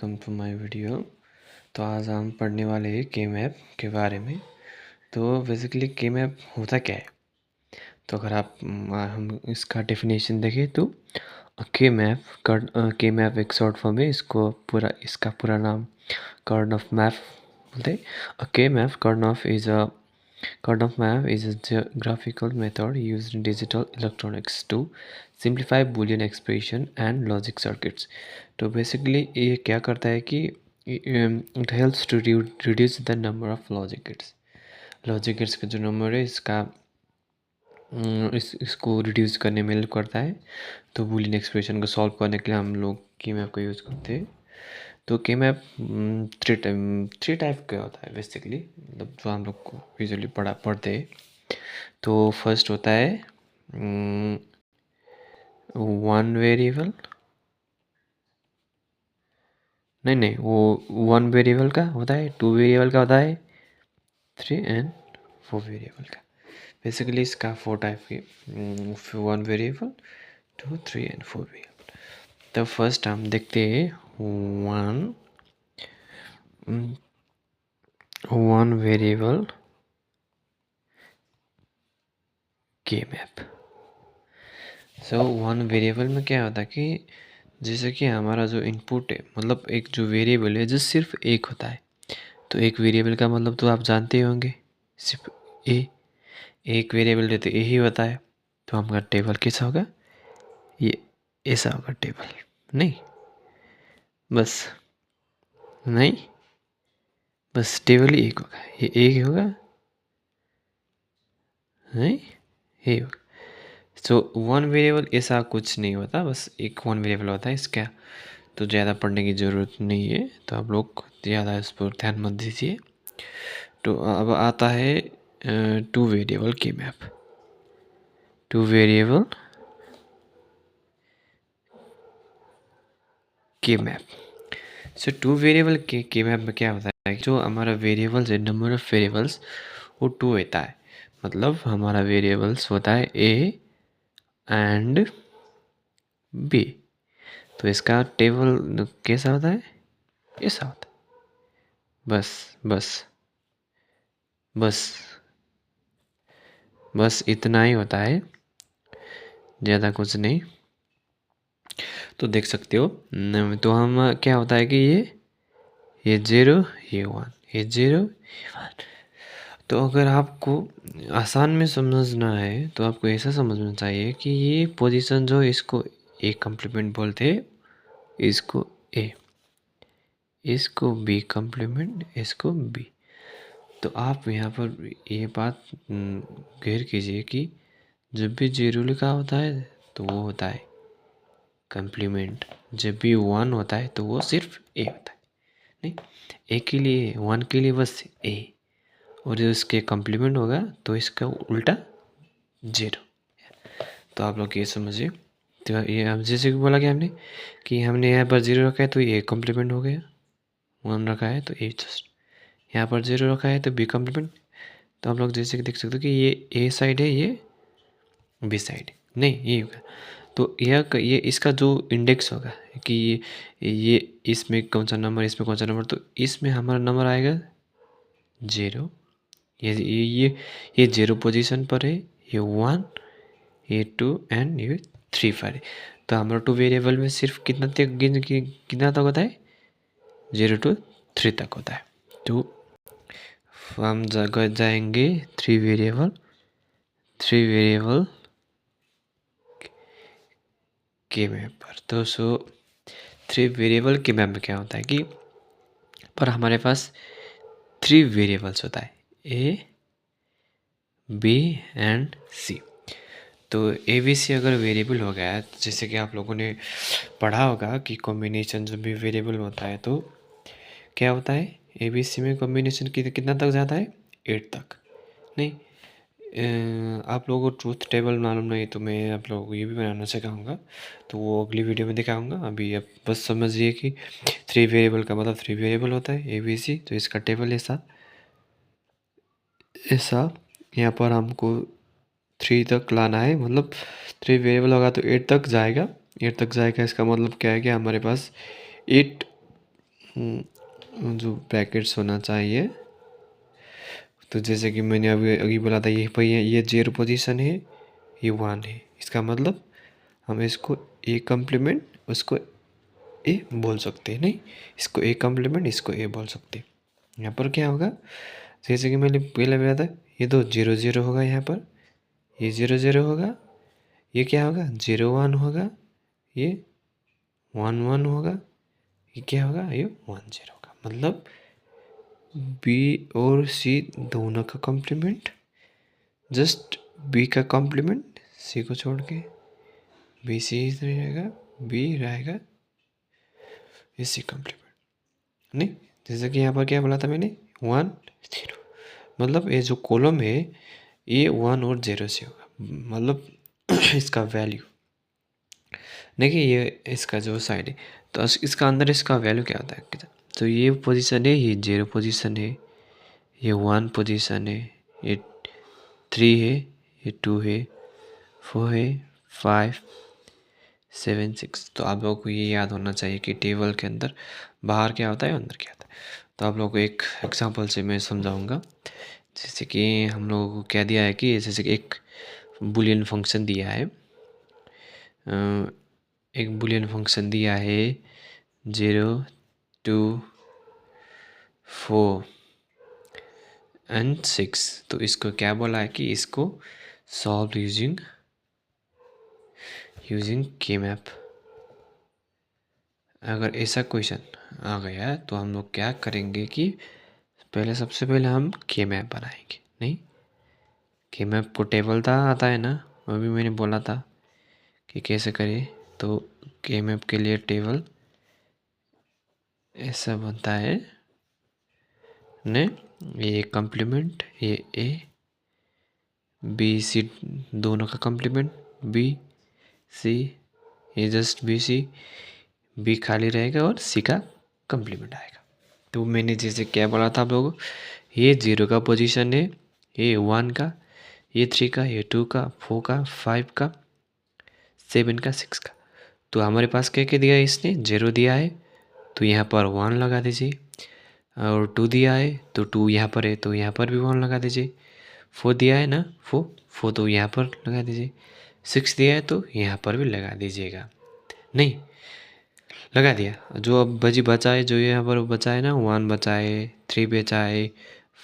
Welcome to my video. तो आज हम पढ़ने वाले हैं के मैप के बारे में। तो बेसिकली के मैप होता क्या है? तो अगर हम इसका डेफिनेशन देखें तो के मैप एक शॉर्ट फॉर्म है। इसका पूरा नाम कर्नफ मैप बोलते हैं। Karnaugh map is a geographical method used in digital electronics to simplify Boolean expression and logic circuits. तो बेसिकली ये क्या करता है कि it helps to reduce the number of logic gates. Logic gates का जो नंबर है इसको रिड्यूस करने में हेल्प करता है। तो बूलियन एक्सप्रेशन को सॉल्व करने के लिए हम लोग के मैप का यूज़ करते हैं। तो के मैप थ्री टाइप का होता है बेसिकली, मतलब जो हम लोग को यूजुअली पढ़ते हैं। तो फर्स्ट होता है वन वेरिएबल, नहीं वो वन वेरिएबल का होता है, टू वेरिएबल का होता है, थ्री एंड फोर वेरिएबल का। बेसिकली इसका फोर टाइप के, one variable, two, three and four variable. तो फर्स्ट हम देखते हैं वन वेरिएबल के मैप। सो वन वेरिएबल में क्या होता है कि जैसे कि हमारा जो इनपुट है, मतलब एक जो वेरिएबल है जो सिर्फ एक होता है। तो एक वेरिएबल का मतलब तो आप जानते ही होंगे, सिर्फ एक वेरिएबल रहते यही होता है। तो हमारा टेबल कैसा होगा? ये ऐसा होगा टेबल। नहीं, बस नहीं, बस टेबल ही एक होगा, ये एक होगा, नहीं, ये होगा। सो वन वेरिएबल ऐसा कुछ नहीं होता, बस एक वन वेरिएबल होता है इसका। तो ज़्यादा पढ़ने की ज़रूरत नहीं है, तो आप लोग ज़्यादा इस पर ध्यान मत दीजिए। तो अब आता है टू वेरिएबल के मैप। टू वेरिएबल के मैप। सो टू वेरिएबल के मैप में क्या होता है, जो हमारा वेरिएबल्स है, नंबर ऑफ वेरिएबल्स वो टू होता है। मतलब हमारा वेरिएबल्स होता है ए एंड बी। तो इसका टेबल कैसा होता है? ऐसा होता है। बस बस बस बस इतना ही होता है, ज़्यादा कुछ नहीं। तो देख सकते हो तो हम क्या होता है कि ये ज़ीरो, ये वन, ये ज़ीरो, ये वन। तो अगर आपको आसान में समझना है तो आपको ऐसा समझना चाहिए कि ये पोजीशन जो इसको ए कम्प्लीमेंट बोलते हैं, इसको ए, इसको बी कम्प्लीमेंट, इसको बी। तो आप यहाँ पर ये बात गौर कीजिए कि जब भी जीरो लिखा होता है तो वो होता है कम्प्लीमेंट, जब भी वन होता है तो वो सिर्फ ए होता है। नहीं, ए के लिए, वन के लिए बस ए, और जो इसके कम्प्लीमेंट होगा तो इसका उल्टा जीरो। तो आप लोग ये समझिए। तो ये हम जैसे कि बोला कि हमने यहाँ पर जीरो रखा है तो ये कम्प्लीमेंट हो गया, वन रखा है तो ए जस्ट, यहाँ पर जीरो रखा है तो बी कम्प्लीमेंट। तो आप लोग जैसे कि देख सकते हो कि ये ए साइड है, ये बी साइड, नहीं ये होगा। तो ये इसका जो इंडेक्स होगा कि ये इसमें कौन सा नंबर, इसमें कौन सा नंबर, तो इसमें हमारा नंबर आएगा जीरो। ये जीरो पोजीशन पर है, ये वन, ये टू एंड ये थ्री पर है। तो हमारा टू वेरिएबल में सिर्फ कितना तक होता है? जीरो टू थ्री तक होता है। तो हम जाएंगे थ्री वेरिएबल के मैप पर। तो थ्री वेरिएबल के मैप में क्या होता है कि पर हमारे पास थ्री वेरिएबल्स होता है, ए, बी एंड सी। तो ए बी सी अगर वेरिएबल हो गया है, जैसे कि आप लोगों ने पढ़ा होगा कि कॉम्बिनेशन जब भी वेरिएबल होता है तो क्या होता है, ए बी सी में कॉम्बिनेशन कितना तक जाता है? 8 तक। नहीं, आप लोगों को ट्रूथ टेबल मालूम नहीं तो मैं आप लोगों को ये भी बनाना सिखाऊंगा, तो वो अगली वीडियो में दिखाऊंगा। अभी आप बस समझिए कि थ्री वेरिएबल का मतलब थ्री वेरिएबल होता है ए बी सी। तो इसका टेबल ऐसा ऐसा यहाँ पर हमको थ्री तक लाना है, मतलब थ्री वेरिएबल होगा तो 8 तक जाएगा। 8 तक जाएगा, इसका मतलब क्या है कि हमारे पास 8 जो ब्रैकेट्स होना चाहिए। तो जैसे कि मैंने अभी अभी बोला था, ये 0 पोजीशन है, ये 1 है। इसका मतलब हम इसको ए कम्प्लीमेंट, उसको ए बोल सकते हैं, नहीं इसको ए कम्प्लीमेंट, इसको ए बोल सकते हैं। यहाँ पर क्या होगा, जैसे कि मैंने पहले बताया था, ये तो 0 0 होगा, यहाँ पर ये 0 0 होगा, ये क्या होगा 0 1 होगा, ये 1 1 होगा, ये क्या होगा, ये 1 0 होगा। मतलब बी और सी दोनों का कॉम्प्लीमेंट, जस्ट बी का कॉम्प्लीमेंट सी को छोड़ के, बी सी रहेगा, बी रहेगा इसी कॉम्प्लीमेंट, नहीं। जैसे कि यहाँ पर क्या बोला था मैंने, 1 0, मतलब ये जो कॉलम है ये 1 और 0 से होगा। मतलब इसका वैल्यू देखिए, ये इसका जो साइड है, तो इसका अंदर इसका वैल्यू क्या होता है। तो ये पोजीशन है, ये 0 पोजीशन है, ये 1 पोजीशन है, ये 3 है, ये 2 है, 4 है, 5 7 6। तो आप लोगों को ये याद होना चाहिए कि टेबल के अंदर बाहर क्या होता है, अंदर क्या होता है। तो आप लोगों को एक एग्जांपल से मैं समझाऊंगा। जैसे कि हम लोगों को क्या दिया है कि जैसे कि एक बुलियन फंक्शन दिया है, एक बुलियन फंक्शन दिया है 0 2 4 एंड 6। तो इसको क्या बोला है कि इसको सॉल्व यूजिंग के मैप। अगर ऐसा क्वेश्चन आ गया तो हम लोग क्या करेंगे कि पहले सबसे पहले हम के मैप बनाएंगे, नहीं के मैप को टेबल था आता है ना, अभी मैंने बोला था कि कैसे करें। तो के मैप के लिए टेबल ऐसा बनता है, ने ये कम्प्लीमेंट, ये ए बी सी दोनों का कम्प्लीमेंट, बी सी, ये जस्ट बी सी, बी खाली रहेगा और सी का कम्प्लीमेंट आएगा। तो मैंने जैसे क्या बोला था आप लोगों को, ये 0 का पोजीशन है, ये 1 का, ये 3 का, ये 2 का, 4 का, 5 का, 7 का, 6 का। तो हमारे पास क्या क्या दिया है, इसने 0 दिया है तो यहाँ पर 1 लगा दीजिए, और 2 दिया है तो 2 यहाँ पर है तो यहाँ पर भी 1 लगा दीजिए। 4 दिया है ना, 4 तो यहाँ पर लगा दीजिए। 6 दिया है तो यहाँ पर भी लगा दीजिएगा, नहीं लगा दिया। जो अब बचा है, जो यहाँ पर बचा है ना, 1 बचा है, 3 बचा है,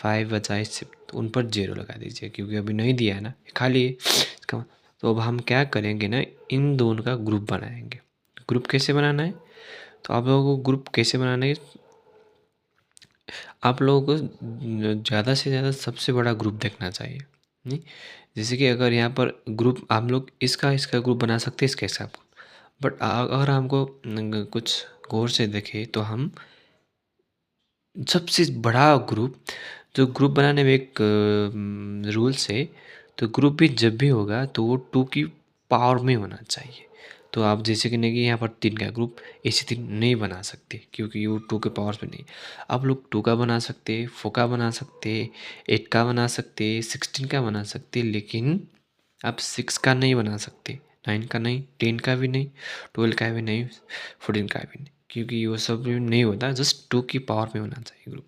5 बचा है, तो उन पर 0 लगा दीजिए, क्योंकि अभी नहीं दिया है ना, खाली है इसका। तो अब हम क्या करेंगे ना, इन दोनों का ग्रुप बनाएंगे। ग्रुप कैसे बनाना है, तो आप लोगों को ग्रुप कैसे बनाना है, आप लोगों को ज़्यादा से ज़्यादा सबसे बड़ा ग्रुप देखना चाहिए, नहीं। जैसे कि अगर यहाँ पर ग्रुप आप लोग इसका इसका ग्रुप बना सकते हैं, इसका ग्रुप, बट अगर हमको कुछ गौर से देखें तो हम सबसे बड़ा ग्रुप, जो ग्रुप बनाने में एक रूल्स है, तो ग्रुप भी जब भी होगा तो वो 2 की पावर में होना चाहिए। तो आप जैसे कि नहीं कि यहाँ पर 3 का ग्रुप ऐसे 3 नहीं बना सकते, क्योंकि वो 2 के पावर में नहीं। आप लोग 2 का बना सकते, 4 का बना सकते, 8 का बना सकते, 16 का बना सकते, लेकिन आप 6 का नहीं बना सकते, 9 का नहीं, 10 का भी नहीं, 12 का भी नहीं, 14 का भी नहीं, क्योंकि वो सब नहीं होता, जस्ट 2 की पावर में होना चाहिए ग्रुप।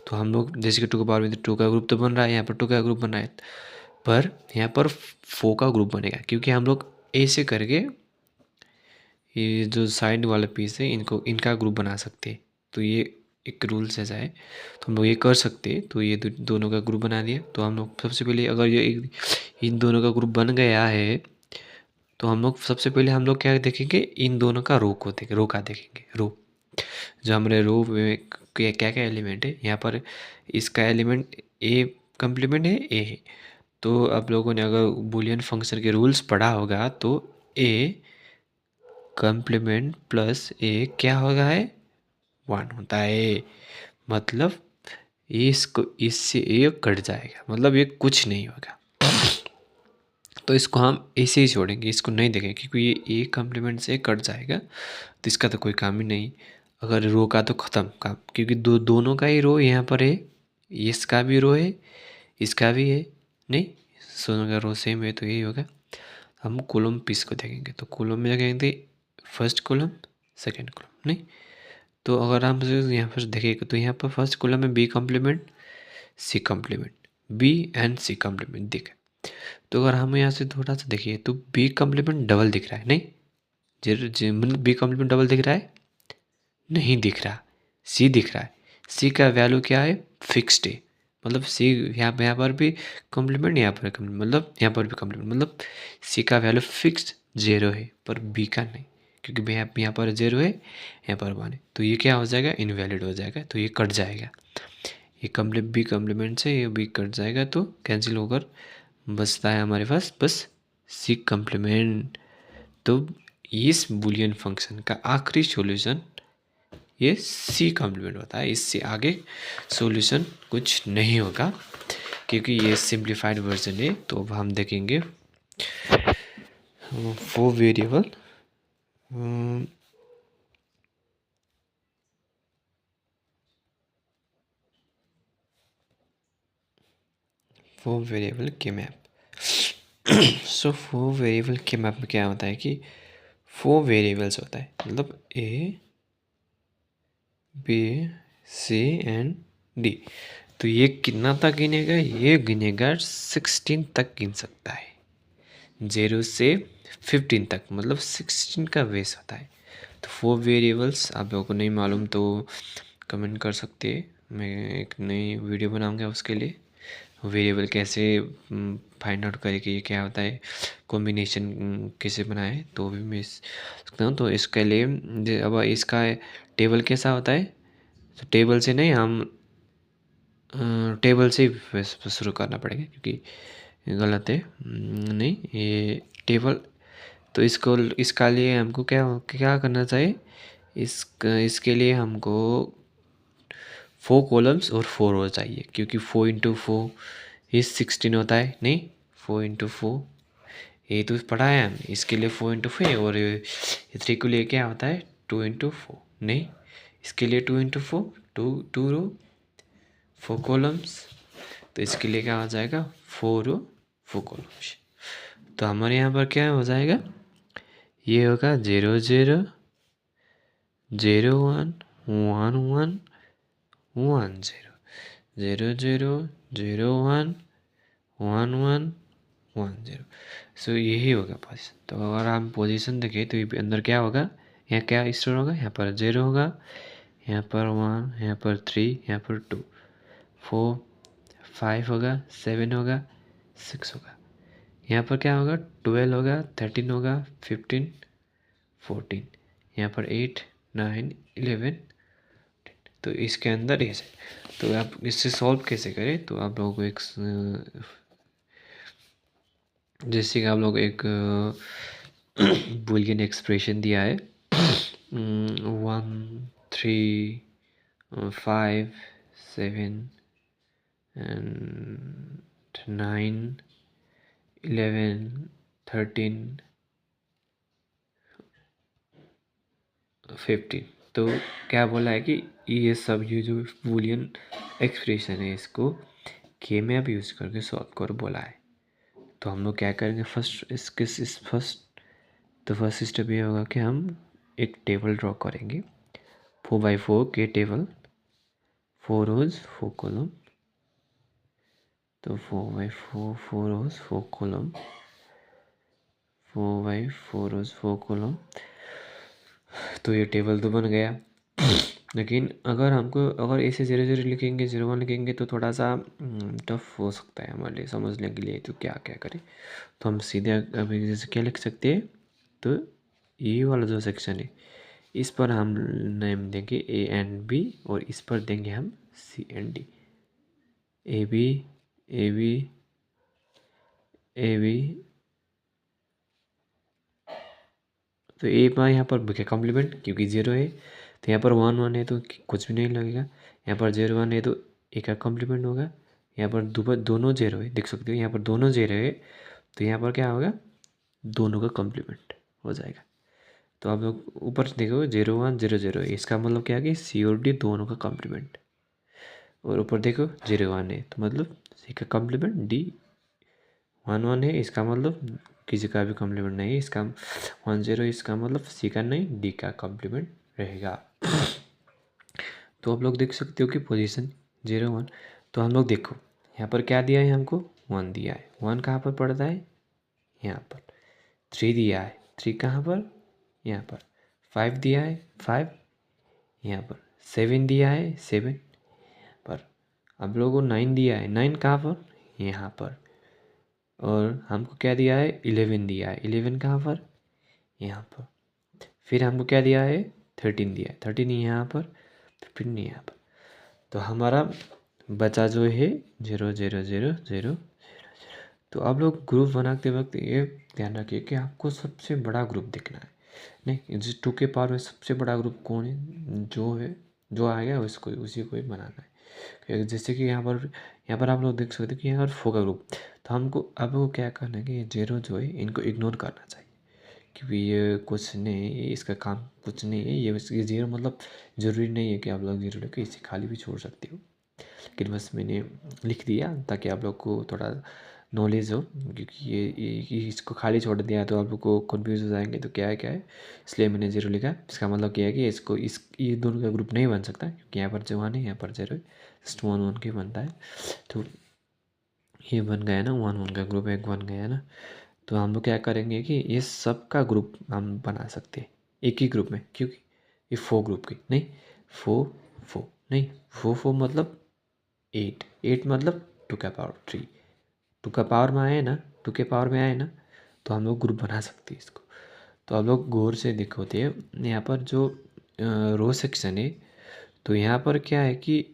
तो हम लोग जैसे कि 2 की पावर में 2 का ग्रुप तो बन रहा है, यहाँ पर 2 का ग्रुप बन रहा है, पर यहाँ पर 4 का ग्रुप बनेगा, क्योंकि हम लोग ऐसे करके ये जो साइड वाला पीस है इनको इनका ग्रुप बना सकते हैं। तो ये एक रूल्स ऐसा है, तो हम लोग ये कर सकते हैं। तो ये दोनों का ग्रुप बना दिया। तो हम लोग सबसे पहले अगर ये इन दोनों का ग्रुप बन गया है, तो हम लोग सबसे पहले हम लोग क्या देखेंगे, इन दोनों का रो को देखेंगे, रो का देखेंगे, रो जो हमारे रो में क्या क्या एलिमेंट है। यहाँ पर इसका एलिमेंट ए कम्प्लीमेंट है, ए है। तो आप लोगों ने अगर बुलियन फंक्शन के रूल्स पढ़ा होगा तो ए कम्प्लीमेंट प्लस ए क्या होगा है, 1 होता है। मतलब इसको इससे ये कट जाएगा, मतलब ये कुछ नहीं होगा। तो इसको हम ऐसे ही छोड़ेंगे, इसको नहीं देखेंगे, क्योंकि ये ए कम्प्लीमेंट से कट जाएगा तो इसका तो कोई काम ही नहीं। अगर रो का तो ख़त्म काम, क्योंकि दोनों का ही रो यहाँ पर है, इसका भी रो है, इसका भी है, नहीं दोनों का रो सेम है तो यही होगा। हम कॉलम पीस को देखेंगे, तो कॉलम में देखेंगे फर्स्ट कॉलम सेकंड कॉलम, नहीं तो अगर हम यहाँ पर देखें तो यहाँ पर फर्स्ट कॉलम में B complement C complement, B and C complement दिखे। तो अगर हम यहाँ से थोड़ा सा देखिए तो बी कॉम्प्लीमेंट डबल दिख रहा है, नहीं मतलब बी कॉम्प्लीमेंट डबल दिख रहा है, नहीं दिख रहा। सी दिख रहा है, सी का वैल्यू क्या है, फिक्स्ड है। मतलब सी यहाँ पर भी कॉम्प्लीमेंट, यहाँ पर कॉम्प्लीमेंट, मतलब यहाँ पर भी कॉम्प्लीमेंट, मतलब सी का वैल्यू फिक्स्ड 0 है, पर बी का नहीं, क्योंकि यहाँ पर 0 है, यहाँ पर 1 है, तो ये क्या हो जाएगा, इनवैलिड हो जाएगा, तो ये कट जाएगा। ये बी कॉम्प्लीमेंट से ये बी कट जाएगा, तो कैंसिल होकर बचता है हमारे पास बस सी कॉम्प्लीमेंट। तो इस बूलियन फंक्शन का आखिरी सॉल्यूशन ये सी कॉम्प्लीमेंट होता है। इससे आगे सॉल्यूशन कुछ नहीं होगा, क्योंकि ये सिंप्लीफाइड वर्जन है। तो अब हम देखेंगे 4 वेरिएबल के मैप। सो 4 वेरिएबल के मैप में क्या होता है कि 4 वेरिएबल्स होता है, मतलब A B C and D. तो ये कितना तक गिनेगा, ये गिनेगा 16 तक गिन सकता है, 0 से 15 तक, मतलब 16 का बेस होता है। तो 4 वेरिएबल्स आप लोगों को नहीं मालूम तो कमेंट कर सकते हैं, मैं एक नई वीडियो बनाऊंगा उसके लिए, वेरिएबल कैसे फाइंड आउट करें कि ये क्या होता है, कॉम्बिनेशन कैसे बनाए, तो भी मैं सकता हूँ। तो इसके लिए अब इसका टेबल कैसा होता है, तो टेबल से नहीं, हम टेबल से ही शुरू करना पड़ेगा, क्योंकि गलत है, नहीं ये टेबल। तो इसका लिए हमको क्या क्या करना चाहिए, इसके लिए हमको 4 कॉलम्स और 4 रो चाहिए, क्योंकि 4 इंटू 4 ये 16 होता है, नहीं 4 इंटू 4 ये तो पढ़ा है हम, इसके लिए 4 इंटू 4, और 3 के लिए क्या होता है 2 इंटू 4, नहीं इसके लिए 2 इंटू 4, 2 रो 4 कॉलम्स, तो इसके लिए क्या हो जाएगा 4 रो 4 कॉलम्स। तो हमारे यहाँ पर क्या हो जाएगा, ये होगा 0 0 0 1 1 1 1 0 0 0 0 1 1 1 1 0। सो यही होगा पोजीशन। तो अगर हम पोजीशन देखें तो ये अंदर क्या होगा, यहाँ क्या स्टोर होगा, यहाँ पर 0 होगा, यहाँ पर 1, यहाँ पर 3, यहाँ पर 2, 4 5 होगा, 7 होगा, 6 होगा, यहाँ पर क्या होगा 12 होगा, 13 होगा, 15 14, यहाँ पर 8 9 11। तो इसके अंदर ये है। तो आप इससे सॉल्व कैसे करें, तो आप लोगों को एक जैसे कि आप लोग एक बूलियन एक्सप्रेशन दिया है 1 3 5 7 एंड 9 11 13 15। तो क्या बोला है कि ये सब ये जो बूलियन एक्सप्रेशन है इसको के में आप यूज़ करके सॉल्व करो बोला है। तो हम लोग क्या करेंगे, तो फर्स्ट स्टेप ये होगा कि हम एक टेबल ड्रॉ करेंगे, 4x4 के टेबल, 4 रोज 4 कॉलम। तो 4x4 4 रोज 4 कॉलम, 4x4 रोज 4 कॉलम। तो ये टेबल तो बन गया। लेकिन अगर ऐसे 0 0 लिखेंगे, 0 1 लिखेंगे तो थोड़ा सा टफ हो सकता है हमारे लिए समझने के लिए, तो क्या क्या करें। तो हम सीधे अभी जैसे क्या लिख सकते हैं, तो ये वाला जो सेक्शन है इस पर हम नेम देंगे ए एंड बी, और इस पर देंगे हम C and D. A B A B A B. तो ए पर यहाँ पर बी का कॉम्प्लीमेंट, क्योंकि 0 है, तो यहाँ पर 1 1 है तो कुछ भी नहीं लगेगा। यहाँ पर 0 1 है तो ए का कॉम्प्लीमेंट होगा। यहाँ पर दोनों 0 है, देख सकते हो यहाँ पर दोनों 0 है, तो यहाँ पर क्या होगा, दोनों का कॉम्प्लीमेंट हो जाएगा। तो आप लोग ऊपर देखो 0 1 0 0, इसका मतलब क्या है कि सी और डी दोनों का कॉम्प्लीमेंट। और ऊपर देखो 0 1 है, तो मतलब सी का कॉम्प्लीमेंट, डी 1 1 है, इसका मतलब किसी का भी कॉम्प्लीमेंट नहीं है, इसका 1 0, इसका मतलब सी का नहीं डी का कॉम्प्लीमेंट रहेगा। तो आप लोग देख सकते हो कि पोजीशन 0 1। तो हम लोग देखो यहाँ पर क्या दिया है, हमको 1 दिया है। 1 कहाँ पर पड़ता है, यहाँ पर। 3 दिया है, 3 कहाँ पर, यहाँ पर। 5 दिया है, 5 यहाँ पर। 7 दिया है, 7 पर। आप लोगों को 9 दिया है, 9 कहाँ पर, यहाँ पर। और हमको क्या दिया है, 11 दिया है, 11 कहाँ पर, यहाँ पर। फिर हमको क्या दिया है, 13 दिया है, 13 यहाँ पर, 15 यहाँ पर। तो हमारा बचा जो है 0 0 0 0। तो आप लोग ग्रुप बनाते वक्त ये ध्यान रखिए कि आपको सबसे बड़ा ग्रुप दिखना है। नहीं, जिस 2 के पावर में सबसे बड़ा ग्रुप कौन है, जो है, जो आएगा उसको, उसी को ही बनाना है। जैसे कि यहाँ पर आप लोग देख सकते हैं कि यहाँ पर 4 का ग्रुप। तो हमको आपको क्या करना है कि ये 0 जो है इनको इग्नोर करना चाहिए, क्योंकि ये कुछ नहीं, ये इसका काम कुछ नहीं है। ये 0 मतलब ज़रूरी नहीं है कि आप लोग 0 लेके इसे खाली भी छोड़ सकते हो, लेकिन बस मैंने लिख दिया ताकि आप लोग को थोड़ा नॉलेज हो। क्योंकि ये इसको खाली छोड़ दिया तो आप लोग को कन्फ्यूज हो जाएंगे, तो क्या है, इसलिए मैंने 0 लिखा। इसका मतलब क्या है कि इसको ये दोनों का ग्रुप नहीं बन सकता, क्योंकि यहाँ पर जो 1 है, यहाँ पर 0 है, जस्ट 1 1 के बनता है। तो ये बन गया ना, 1 1 का ग्रुप एक बन गया ना। तो हम लोग क्या करेंगे कि ये सब का ग्रुप हम बना सकते हैं एक ही ग्रुप में, क्योंकि ये 4 ग्रुप के नहीं, 4 4 नहीं, 4 मतलब 8 8 मतलब 2 का पावर 3। 2 का पावर में आए ना, 2 के पावर में आए ना, तो हम लोग ग्रुप बना सकते हैं इसको। तो आप लोग गौर से देखोते हैं यहाँ पर जो रो सेक्शन है, तो यहाँ पर क्या है कि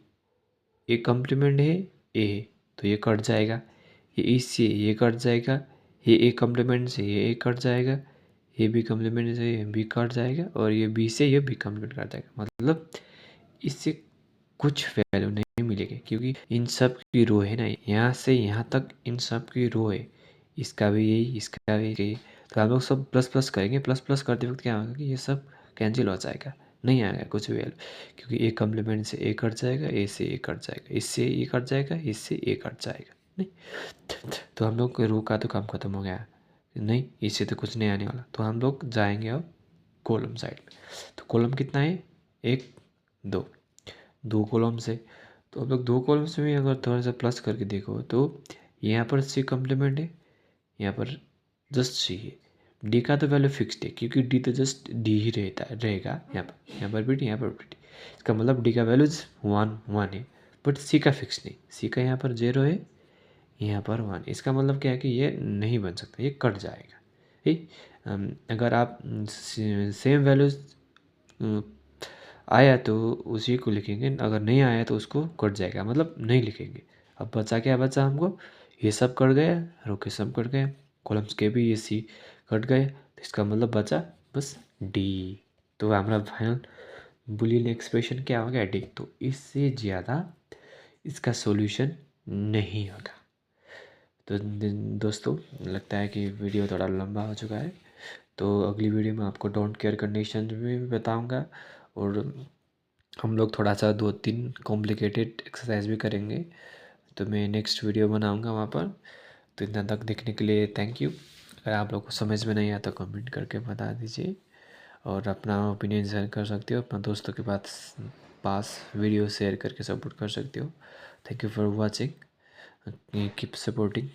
ये कम्प्लीमेंट है, ए है, तो ये कट जाएगा। ये इससे ये कट जाएगा, ये ए कम्प्लीमेंट से ये ए कट जाएगा, ये बी कम्प्लीमेंट से ये बी कट जाएगा, और ये बी से ये बी कम्प्लीमेंट कट जाएगा। मतलब इससे कुछ वैल्यू नहीं मिलेगी, क्योंकि इन सब की रो है ना, यहाँ से यहाँ तक इन सब की रो है। इसका भी यही, इसका भी यही। तो हम लोग सब प्लस प्लस करेंगे, प्लस प्लस करते वक्त क्या होगा कि ये सब कैंसिल हो जाएगा, नहीं आएगा कुछ भी वैल्यू, क्योंकि ए कम्प्लीमेंट से ए कट जाएगा, ए से ए कट जाएगा, इससे ए कट जाएगा, इससे ए कट जाएगा। नहीं, तो हम लोग रो का तो काम खत्म हो गया। नहीं, इससे तो कुछ नहीं आने वाला। तो हम लोग जाएंगे अब कॉलम साइड में। तो कॉलम कितना है, 1 2 2 कॉलम से। तो अब लोग 2 कॉलम्स में अगर थोड़ा सा प्लस करके देखो, तो यहाँ पर सी कम्प्लीमेंट है, यहाँ पर जस्ट सी है। डी का तो वैल्यू फिक्स्ड है, क्योंकि डी तो जस्ट डी ही रहेगा यहाँ पर भी डी, यहाँ पर भी डी। इसका मतलब डी का वैल्यू 1 1 है, बट सी का फिक्स नहीं। सी का यहाँ पर 0 है, यहाँ पर 1। इसका मतलब क्या है कि ये नहीं बन सकता, ये कट जाएगा। ठीक, अगर आप सेम वैल्यूज आया तो उसी को लिखेंगे, अगर नहीं आया तो उसको कट जाएगा, मतलब नहीं लिखेंगे। अब बचा क्या, बचा हमको ये सब कट गया, रो के सब कट गए, कॉलम्स के भी ये सी कट गए, तो इसका मतलब बचा बस डी। तो हमारा फाइनल बुलियन एक्सप्रेशन क्या हो गया, डी। तो इससे ज़्यादा इसका सॉल्यूशन नहीं होगा। तो दोस्तों, लगता है कि वीडियो थोड़ा लंबा हो चुका है, तो अगली वीडियो में आपको डोंट केयर कंडीशन भी बताऊंगा, और हम लोग थोड़ा सा 2-3 कॉम्प्लिकेटेड एक्सरसाइज भी करेंगे। तो मैं नेक्स्ट वीडियो बनाऊंगा वहाँ पर। तो इतना तक देखने के लिए थैंक यू। अगर आप लोग को समझ में नहीं आता, कमेंट करके बता दीजिए, और अपना ओपिनियन शेयर कर सकते हो, अपना दोस्तों के पास वीडियो शेयर करके सपोर्ट कर सकते हो। Thank you for watching, keep supporting.